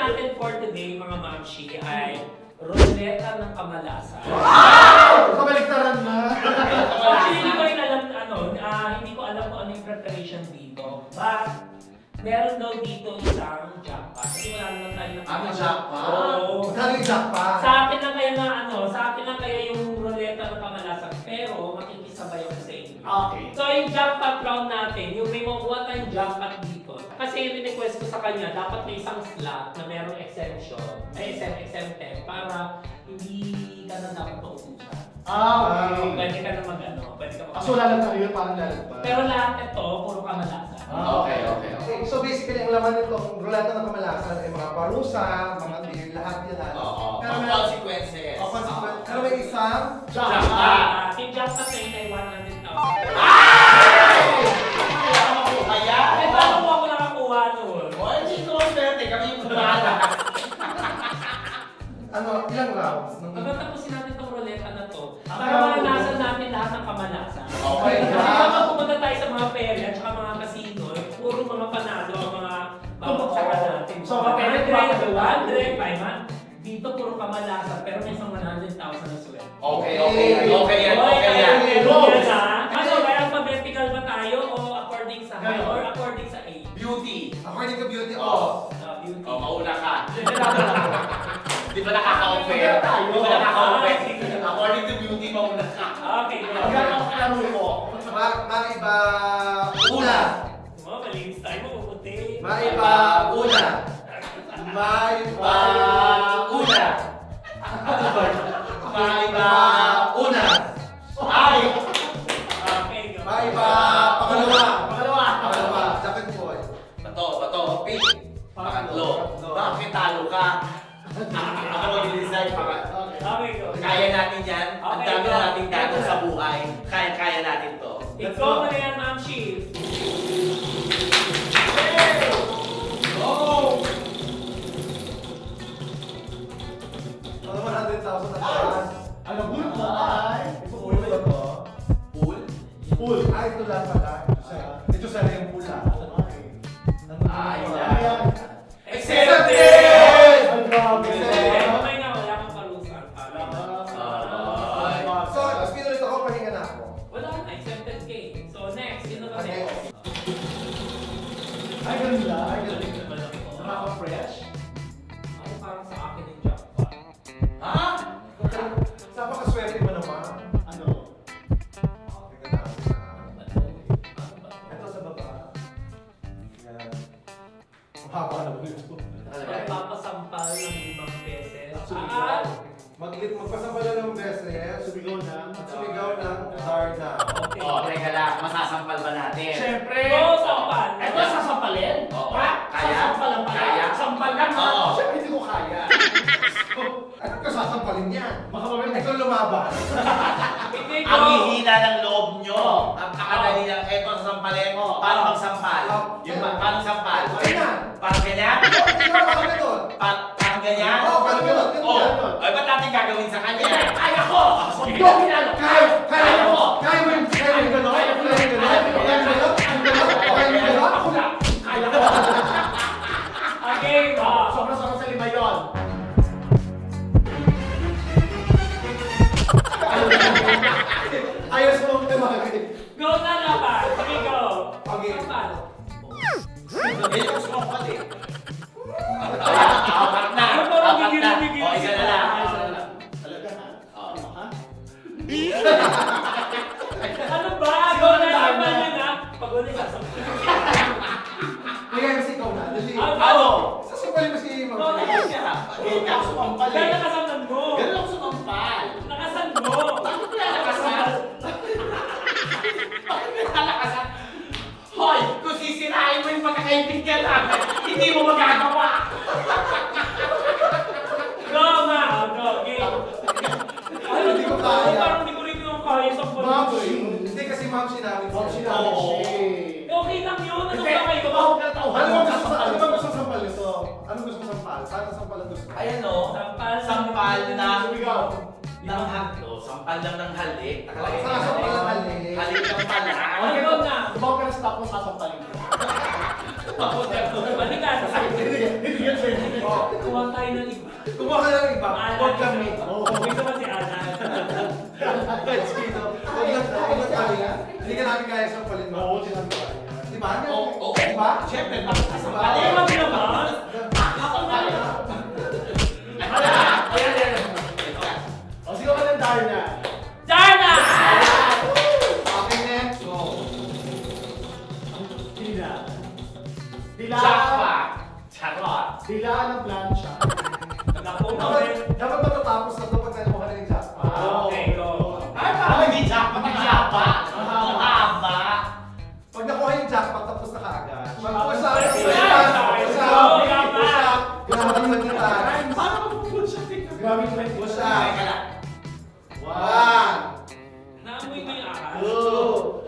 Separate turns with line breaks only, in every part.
natin for today, mga mamshi, ay ruleta ng kamalasan.
Wow! Kabaliktaran na.
Actually, hindi ko rin alam, hindi ko alam kung ano yung preparation dito. But, meron daw dito isang jackpot. Kasi wala naman tayo ng
jackpot?
Oo.
Magkano yung jackpot?
Sa akin lang kaya sa akin lang kaya yung ruleta ng kamalasan. Pero, makikisabay ako sa inyo.
Okay.
So, yung jackpot round natin, yung may makuha tayong jackpot dito. Kasi yung request ko sa kanya, dapat may isang slot na merong exemption, exempted, para hindi ka na dapat mautusan.
Okay.
Pwede ka na pwede ka
Kaso lalag na yun, parang lalag pa.
Pero lahat ito, puro kamalasan.
Okay.
Okay, so basically ang laman nito, kung ruleta ng kamalasan ay mga parusa, mga beer, lahat yan.
Oo.
Pero
Ang
may-
consequences.
O, consequent. Pero may isang
Jackpot.
Yung jackpot na yun ay 100,000.
Kaya?
Eh, paano mo ako nakakuha nun?
O, hindi ko swerte. Kami yung kumala.
ilang rounds?
Pagkatapusin natin itong ruleta na to,
Ah,
para maranasan natin lahat ng kamalasan.
Okay.
Kasi kapag pumunta tayo sa mga peri at saka mga casino, puro mga panalo ang mga babagsakan natin.
So,
Mga
pwede
100, 100, 500. Dito puro kamalasan, pero may isang 100,000 na sweldo.
Okay yan.
Ano, by alphabetical ba tayo o according sa height or according sa age?
Beauty.
According to beauty,
Oo.
Beauty.
O, mauna ka. Di ba nakaka-offer? Di ba nakaka-offer? According to beauty, mauna ka.
Okay,
Magkano ang klaro ko? Maiba una.
malinis tayo, mapuputi.
Maiba una. Maiba una. Maiba una.
Ay!
Okay, go.
Maiba pangalawa. Second boy.
Bato. Pick. Pangatlo. Bakit talo ka? Ako mag-decide.
Okay, go.
Kaya natin yan. Ang
Okay,
dami
go.
na nating dati sa buhay. Kaya natin to.
Ikaw mo na yan, Ma'am Chief.
Go!
Ano 100,000 na taas?
Ano pool po ay?
Pool ba ito?
Pool?
Pool.
Ito lang pala. Ito sa yung pool ah.
Yan.
Accepted!
Ang grabe.
Okay nga, wala kang parusa.
So, speed ulit ako, pahinga na ako.
Wala na, accepted cake. So next, yun na kasi.
Ay, ganun lang.
Ay, ganun.
naman ako.
Nakaka-fresh.
Ay, parang sa akin yung jackpot.
Ha?
Sa pakaswerte mo naman.
Ano?
Tingnan natin na. Ito sa baba. Yan. Mahaba na po ito.
Magpapasampal ng 5 beses.
Magpasampala ng beses.
Sumigaw na.
At sumigaw ng Darna.
Okay.
Teka lang. Masasampal ba natin?
Siyempre.
Go, sampal.
Ito sasampalin?
Oo.
Ha?
Kaya?
Sasampalan pala?
Kaya?
Sampal lang ha?
Oo.
Siyempre hindi ko kaya.
Ano ka sasampalin yan?
Baka mamaya
Ikaw lumaban.
Hindi
Ang
go.
hihina ng loob nyo. Ang kakadali lang. Eto sasampalin. Paano magsampal? Yung paano sampal?
Ganyan.
Parang ganyan?
Ikaw ako ganun.
Parang ganyan?
Oo, parang ganun.
Oh, ay ba't natin gagawin sa kanya?
Kaya ko!
Sige.
Huwag ginano!
Kaya mo yung gano'n? Kaya mo yung gano'n? Kaya mo yung gano'n? Kaya mo yung gano'n?
Ako na! Kaya ko!
Okay, go.
Sobra-sobra sa 5 yun.
Ayos mo ang tumagin.
Go na naman. Sige, go.
Okay.
Sampal.
Medyo gusto ko pala eh. Apat na.
Ano ba,
Apat na.
bigil-bigil
O, isa na lang. Isa na lang.
Talaga ha?
Oo.
Ha?
Ano ba? Go na naman yun ha. Pag ulit sasampal.
Kaya mo si ikaw na. Dali.
Ano?
Sasampalin mo si
Go
Ma'am.
na siya.
Hindi ako sumampal
Kaya
eh.
nakasampan mo.
Ganun ako sumampal.
Nakasan mo.
Bakit ko nakakasal? Bakit ko nakakasal? Hoy! Kung sisirain mo yung pagkakaibigan namin, hindi mo magagawa!
Go na. Go. Game. Ay,
Hindi ko kaya.
Parang hindi ko rin yung kaya sa
Ma'am,
phone.
hindi kasi ma'am sinabi.
Huwag sinabi
Oo.
siya.
Okay lang yun. Ano
Hindi!
ba kayo?
Tumawag ka na tao.
Ano ba gusto sampal nito? Ano gusto mo sampal? Paano sampal ang gusto mo?
Ayan o.
Sampal.
Sampal na
Sumigaw.
ng hagdo. Sampal lang ng halik. Nakalagay
Saan sampal ang halik?
Halik ng pala.
Okay, go na.
Tumawag ka na sa tapos sasampalin ko.
Balikan.
Hindi yan sa'yo.
Oh,
Kuha tayo ng iba.
Kumuha ka ng iba. Huwag kami.
Gusto ba si Ana?
Let's go. Huwag lang kami. Hindi ka namin kaya sa palin mo.
Oo, sinabi ko.
Di ba?
Oo.
Di ba?
Siyempre, bakit sa
Diba?
Ano ba naman?
Ako na yan.
O, sige ka ng Darna.
Darna!
Okay, next. Go.
Dila.
Jackpot. Charot.
Dila ng plancha.
Naku naman.
Dapat matatapos na ito pag nakuha na yung jackpot.
Okay, go.
Ay, parang hindi jackpot. Hindi jackpot. Ang haba.
Pag nakuha yung jackpot, tapos na kaagad. Mag-push up.
Yes,
Push
yes,
up.
yes.
Push
Go,
up.
yaman.
Push up. Grabe yung nagkitaan.
Paano mag-push up?
Grabe yung may
Push
Ay,
up.
kala.
1,
Naamoy ko yung akas.
2,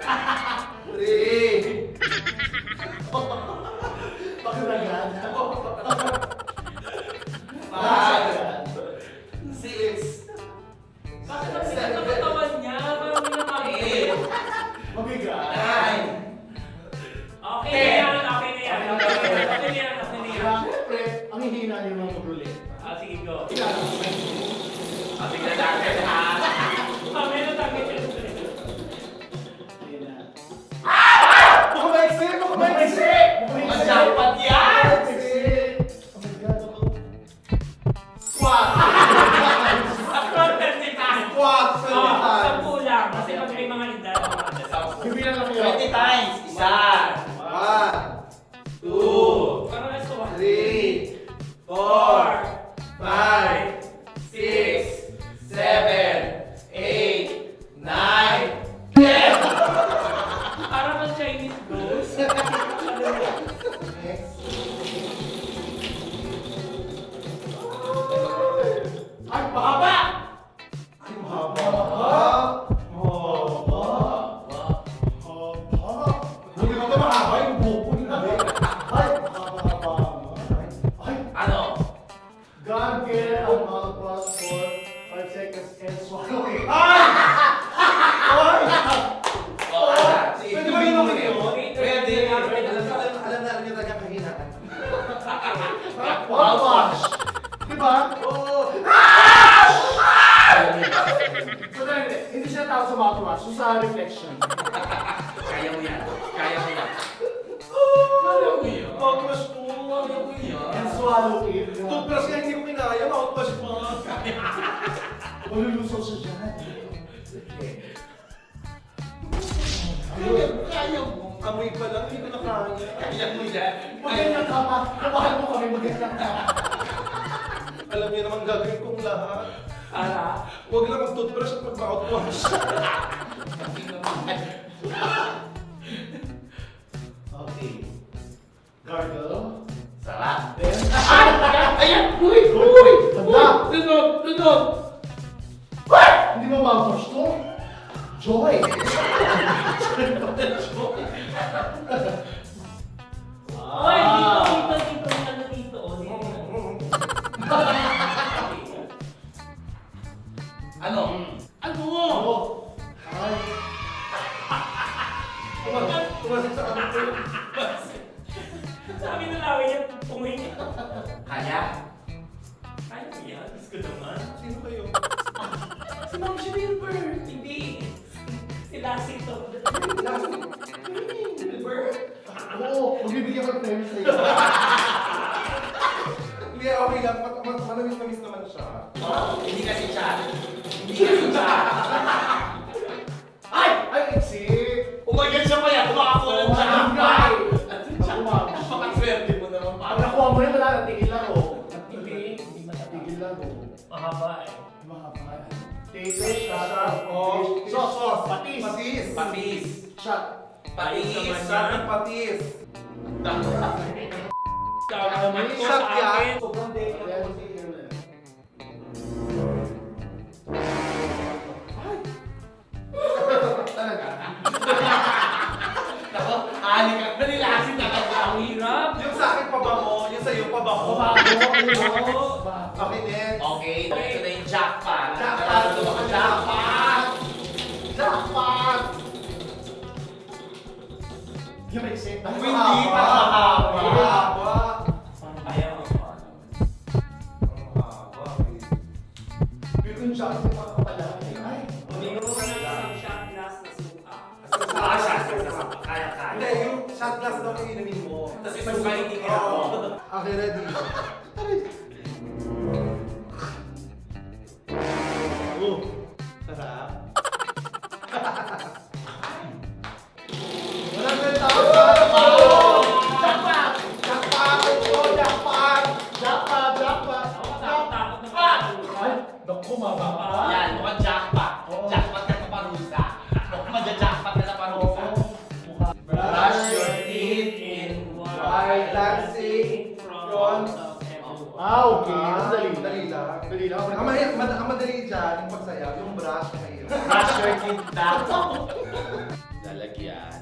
3,
pakiragan.
5, 6,
Bakit ang sikat ng katawan niya? Parang may nakakit.
8,
Mabigat.
9,
Okay na yan, okay na yan. Okay na yan, okay na yan.
Siyempre, ang hihina niyo ng pagrulit.
Sige, go.
Sabi ka natin ha.
Meron target yun.
Ayun na.
Baka maiksi! Baka maiksi!
Ang jackpot yan.
Oh my God.
Squat!
Ang content ni Tan.
Squat! 20 times.
10 lang. Kasi pag may mga edad.
Bibilang lang kayo.
20 times. Isa.
1, 2,
Parang gusto ko.
3, 4, 5,
6, 7, 8, 9, 10.
Parang ang Chinese ghost.
next.
Ay, mahaba!
Ay, mahaba. Mahaba. Hindi ko ito mahaba yung buko ni Nabe.
Ay, mahaba. Ay,
Ano?
God care ang mouth was for 5 seconds and swallow it.
Ay! Ay!
Oo.
Pwede ba yun yun?
Pwede.
Alam na niyo talaga kahinaan.
Mouthwash. Diba?
Oo!
So, dahil, hindi siya tawag sa mouthwash, so sa reflection.
Kaya mo yan. Kaya mo yan.
Kaya mo yun. Mouthwash po. Kaya mo yun.
And swallow it.
Toothbrush nga hindi ko kinaya. Mouthwash po.
Malulusok siya dyan.
Kaya mo. Amoy pa lang. Hindi ko na kaya.
Kaya mo yan.
Maganda ka pa. Kapahal mo kami, maganda ka.
Alam niyo naman gagawin kong lahat.
Para.
Huwag lang mag-toothbrush at mag-mouthwash.
Okay. Gargle.
Sarap.
Then,
Ayan!
uy! Uy! Tanda!
Tunog! Tunog!
Hindi mo mouthwash to? Joy!
Oy, dito. Ano dito?
Ano? Ano?
Oh. Ay.
Tumasik sa kamay ko.
Sabi na laway yan, pungin niya.
Kaya?
Kaya mo yan? Gusto naman.
Sino kayo?
Si Ma'am Gilbert. Hindi. Si Lassie to. Gilbert?
Oo, magbibigyan ko ng premium sa iyo.
Hindi, okay lang. Manamis-namis naman siya.
Hindi kasi siya. Hindi kasi siya.
Ay! Ay, exit!
Umagal siya pa yan. Kumakakulan siya.
Ay!
At siya. Napakaswerte mo naman.
Pag nakuha mo yun, wala na, tigil lang oh.
Hindi matatapos.
Tigil lang oh.
Mahaba eh.
Mahaba. Take shot
Oh,
sauce. Patis.
Patis.
Patis.
Shot.
Patis.
Sarap ng patis.
Ikaw naman ko
Shot
sa
yan.
akin.
Sobrang date.
Ayan, sige na.
Talaga.
Ako, ani ka. Nanilasin na ka.
Ang hirap.
Yung sa akin pabango, yung sa'yo pabango.
Oo.
Okay, next.
Okay, ito na yung jackpot.
Jackpot.
Ito ba ang jackpot?
Jackpot!
Yung exit.
Hindi pa mahaba.
Mahaba.
Kaya mo.
Okay, ready. Sarap. 100,000!
Jackpot! Jackpot! Oh, jackpot! Jackpot! Jackpot!
Takot na pa.
Ay, naku, mababa.
Yan, mukhang jackpot.
Oo.
Jackpot ka sa parusa. Mukhang magja-jackpot ka sa parusa.
Brush your teeth in while dancing front of everyone.
Okay. Dali.
Dali lang.
Dali lang.
Ang madali dyan, yung pagsayaw, yung brush na kayo.
Brush your teeth na. Lalagyan.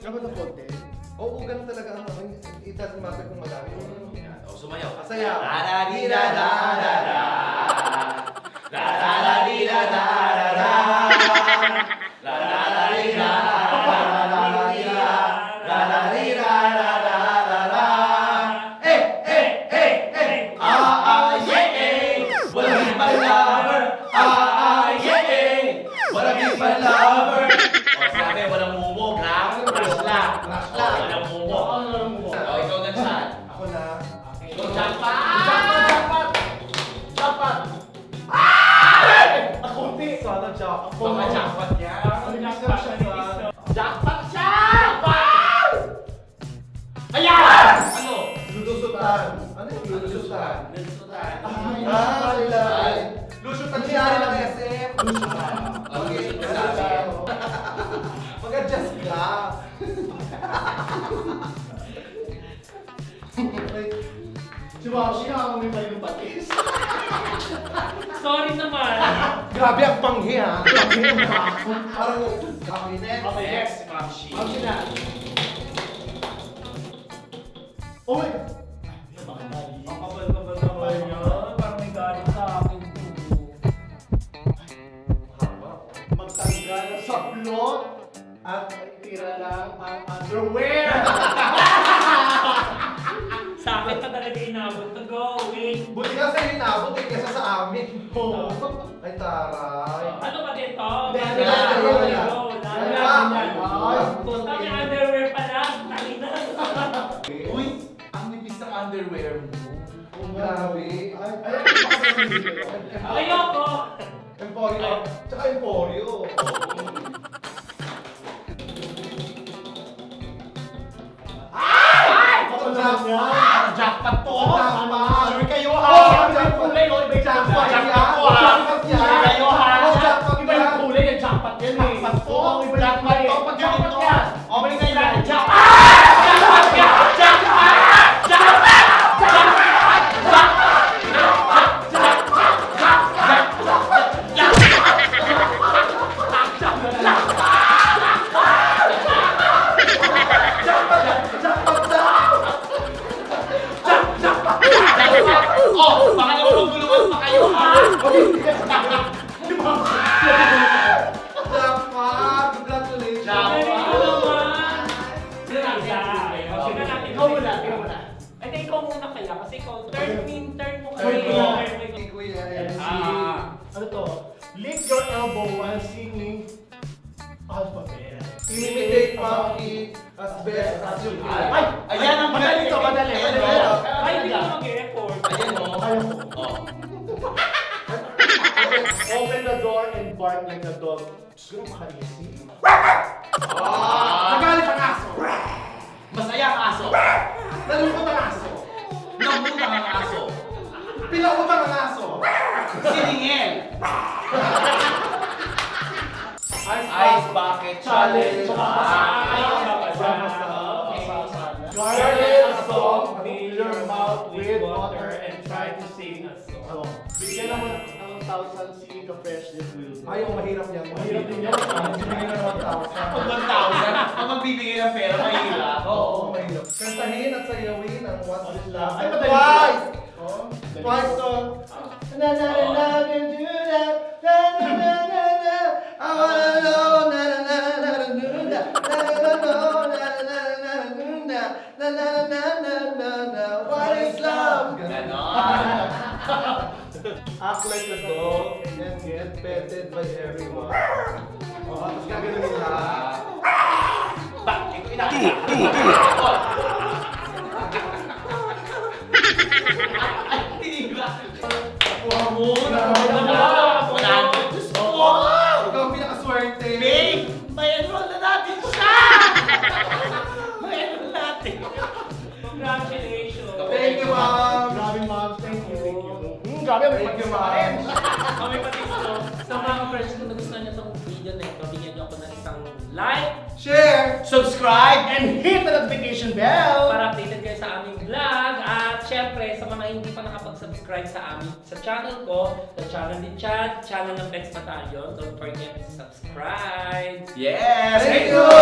Ano ba konti? Oo, ganun talaga ang ano. It doesn't matter kung madami.
Yan. O, sumayaw.
Sayaw.
Da-da-di-da-da-da-da. Da-da-da-di-da-da-da-da. Da-da-da-di-da-da-da-da. Eh, eh, eh, eh. Yeah, eh. Wanna be my lover. Yeah, eh. Wanna be my lover. O, sabi, walang mumog, ha? Brush lang.
Brush lang.
Walang mumog. O, ikaw na dyan.
Ako na.
Ikaw jackpot.
Jackpot! Jackpot! Akunti! Sana jackpot.
Baka jackpot yan.
Jackpot siya!
Ayan! Ano?
Lulusutan. Ano yung lulusutan?
Lusutan.
Sila. Lusutan siya ng SM.
Okay,
Mag-adjust ka.
Si Washi nakakamoy tayo ng patis.
Sorry naman.
Grabe ang panghi ha. Parang kabinet.
Okay, next.
Mamshi.
Ang sina. Oh my God!
Ang kapal-kapal naman yun. Parang may galit sa akin to.
Magtanggal sa plot at tira lang ang underwear.
Sa akin pa talaga inabot to go. Wait.
Buti ka sa inabot eh, kesa sa amin.
Oh.
Ay, taray.
Ano ba dito?
Hindi,
Punta may underwear pa lang. Tangina.
Uy, ang nipis ng underwear mo.
Grabe.
Ayoko.
Emporio. Tsaka Emporio.
Ako lang yan.
Jackpot to!
Jackpot.
Sure kayo
Oh,
ha!
iba yung kulay, no? Iba yung jackpot.
Jackpot po, ha?
Jackpot yan.
Sure kayo ha?
Oh, jackpot
Iba yung
yan.
kulay, yung jackpot yan eh.
Jackpot po!
Oo, iba yung
Jackpot
kulay.
to! Pag
Jackpot
ganito!
yan.
O, balik kayo natin. Jackpot! Jackpot ka! Jackpot! Jackpot! Oh, baka naman magulungan pa kayo ha!
Jackpot. Congratulations.
Galing ko naman. Sige natin.
Ikaw muna, ikaw muna.
Ay, di, ikaw muna kaya. Kasi ikaw, turn mo
Turn
kasi.
mo.
Turn mo.
Kay Kuya MC.
Ano to? Lick your elbow while singing alphabet.
Imitate Monkey as best as you can.
Ay!
Ayan ang
madali to, madali.
Ayan,
Madali.
oh.
Ay, hindi ko mag-effort.
Ayan o.
Ayaw ko.
Oh.
Open the door and bark like a dog. Siguro makalisi.
Nagalit ang aso.
Masaya ang aso.
Nalungkot ang aso.
Nabutang ang aso.
Pinautang ang aso.
Siningil. Ice bucket challenge.
Gargle a song, fill your mouth with water and try to sing a song. Bigyan naman ang 1,000 si Ka Fresh this will.
Ayaw, mahirap yan.
Mahirap din yan.
Bibigyan na ng 1,000.
Pag 1,000, ang magbibigay ng pera, mahirap.
Oo, mahirap. Kantahin at sayawin ang What's
Ay,
This Love.
madali.
Twice!
Oh,
Twice to. Na na na na can do that. Na na na na na. I wanna know. Na na na na na do that. Na na na na na na na do that. Na na na na na na. What is love?
Ganon.
Act like a dog and get petted by everyone. Oh, tapos gagawin lahat.
Ito inakita. Kuha mo.
Wala.
Diyos ko.
Ikaw ang pinakaswerte.
Babe, may enroll na natin siya. May enroll natin.
Congratulations!
Thank you, ma'am.
Grabe, ma'am. Thank you. Grabe, may
Thank you,
pag-ismahin.
Kami pati ito. Sa mga friends, kung nagustuhan niyo itong video na ito, bigyan niyo ako ng isang like
Share.
Subscribe
And hit the notification bell.
para updated kayo sa aming vlog. At syempre, sa mga hindi pa nakapag-subscribe sa channel ko, the channel ni Chad, channel ng Bex Battalion, don't forget to subscribe.
Yes!
Thank you.